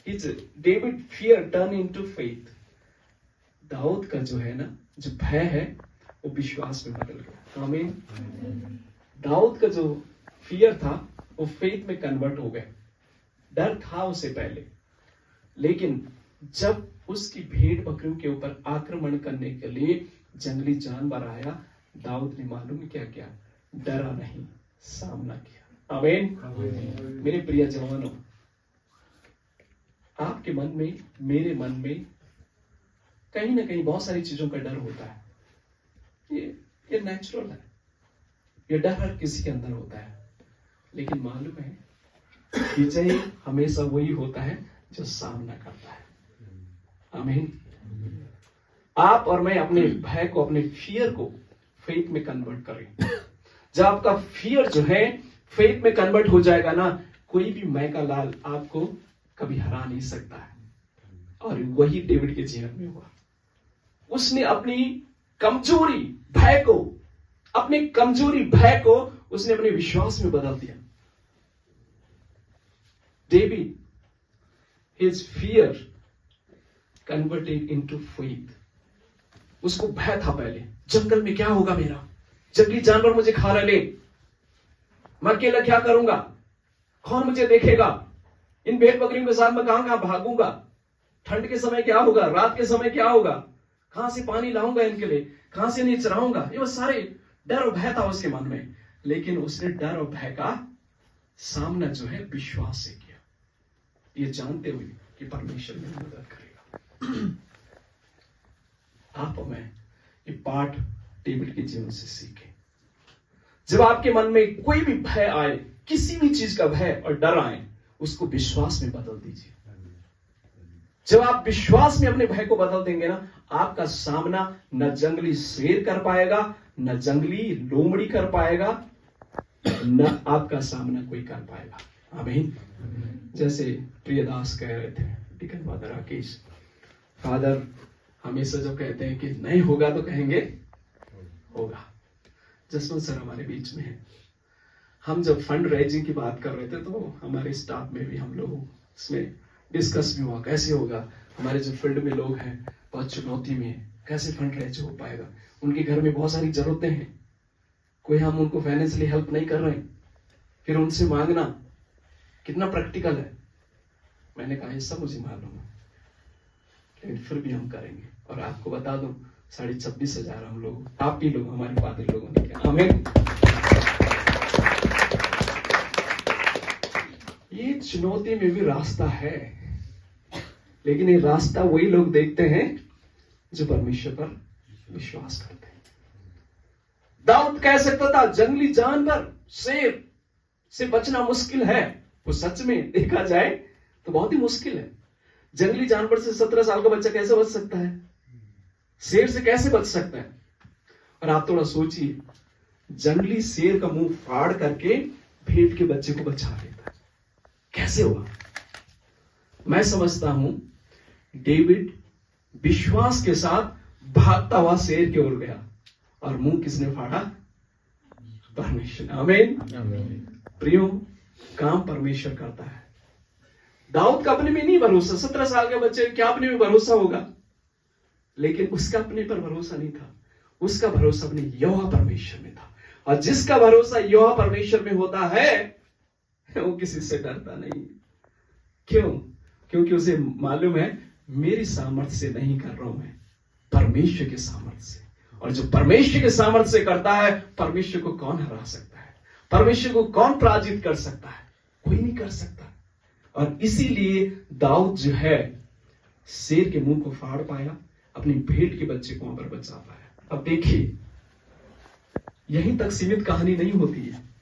his David fear turn into faith. Dawood का जो है ना, जो भय है वो विश्वास में बदल गया। आमीन। दाऊद का जो फियर था वो फेथ में कन्वर्ट हो गया। डर था उसे पहले, लेकिन जब उसकी भेड़ बकरियों के ऊपर आक्रमण करने के लिए जंगली जानवर आया, दाऊद ने मालूम क्या किया? डरा नहीं, सामना किया। आमीन। मेरे प्रिय जवानों, आपके मन में, मेरे मन में कहीं ना कहीं बहुत सारी चीजों का डर होता है। ये नेचुरल है, ये डर हर किसी के अंदर होता है। लेकिन मालूम है, विजय हमेशा वही होता है जो सामना करता है। आमीन। आप और मैं अपने भय को, अपने फियर को फेथ में कन्वर्ट करें। जब आपका फियर जो है फेथ में कन्वर्ट हो जाएगा ना, कोई भी मैं का लाल आपको कभी हरा नहीं सकता है। और वही डेविड के जीवन में हुआ। उसने अपनी कमजोरी भय को, अपने कमजोरी भय को उसने अपने विश्वास में बदल दिया। David, his fear converted into faith. उसको भय था पहले, जंगल में क्या होगा मेरा, जंगली जानवर मुझे खा ले, मैं अकेला क्या करूंगा, कौन मुझे देखेगा, इन भेड़ बकरियों के साथ मैं कहां भागूंगा, ठंड के समय क्या होगा, रात के समय क्या होगा, कहां से पानी लाऊंगा इनके लिए, कहां से नहीं चराऊंगा। ये वो सारे डर और भय था उसके मन में। लेकिन उसने डर और भय का सामना जो है विश्वास से किया, ये जानते हुए कि परमेश्वर मेरी मदद करेगा। आप और मैं ये पाठ डेविड के जीवन से सीखें। जब आपके मन में कोई भी भय आए, किसी भी चीज का भय और डर आए, उसको विश्वास में बदल दीजिए। जब आप विश्वास में अपने भय को बदल देंगे ना, आपका सामना न जंगली शेर कर पाएगा, न जंगली लोमड़ी कर पाएगा, न आपका सामना कोई कर पाएगा। आमीन। जैसे प्रियदास कह रहे थे, डिकन फादर राकेश फादर हमेशा जो कहते हैं कि नहीं होगा तो कहेंगे होगा। जसवंत सर हमारे बीच में है। हम जब फंड रेजिंग की बात कर रहे थे तो हमारे स्टाफ में भी हम लोग इसमें डिस्कस भी हुआ, कैसे होगा। हमारे जो फील्ड में लोग हैं बहुत चुनौती में है, कैसे फंड रेज हो पाएगा। उनके घर में बहुत सारी जरूरतें हैं, कोई हम उनको फाइनेंशियली हेल्प नहीं कर रहे हैं, फिर उनसे मांगना कितना प्रैक्टिकल है। मैंने कहा ये सब मुझे मालूम है, लेकिन फिर भी हम करेंगे। और आपको बता दूं 26,500 हम लोग, आप ही लोग, हमारे फादर लोगों ने किया। आमीन। ये चुनौती में भी रास्ता है, लेकिन ये रास्ता वही लोग देखते हैं जो परमेश्वर पर विश्वास करते हैं। दाऊद कह सकता था जंगली जानवर, शेर से बचना मुश्किल है। वो सच में देखा जाए तो बहुत ही मुश्किल है। जंगली जानवर से 17 साल का बच्चा कैसे बच सकता है, शेर से कैसे बच सकता है। और आप थोड़ा सोचिए, जंगली शेर का मुंह फाड़ करके भेड़ के बच्चे को बचा लेता है, कैसे हुआ। मैं समझता हूं डेविड विश्वास के साथ भागता हुआ शेर की ओर गया, और मुंह किसने फाड़ा? परमेश्वर। आमीन। प्रियो, काम परमेश्वर करता है। दाऊद का अपने में नहीं भरोसा, 17 साल के बच्चे क्या अपने में भरोसा होगा, लेकिन उसका अपने पर भरोसा नहीं था, उसका भरोसा अपने यहोवा परमेश्वर में था। और जिसका भरोसा यहोवा परमेश्वर में होता है वो किसी से डरता नहीं। क्यों? क्योंकि उसे मालूम है मेरी सामर्थ्य से नहीं कर रहा हूं मैं, परमेश्वर के सामर्थ्य से। और जो परमेश्वर के सामर्थ्य से करता है, परमेश्वर को कौन हरा सकता है, परमेश्वर को कौन पराजित कर सकता है? कोई नहीं कर सकता। और इसीलिए दाऊद जो है शेर के मुंह को फाड़ पाया, अपनी भेड़ के बच्चे को वहां पर बचा पाया। अब देखिए, यहीं तक सीमित कहानी नहीं होती है।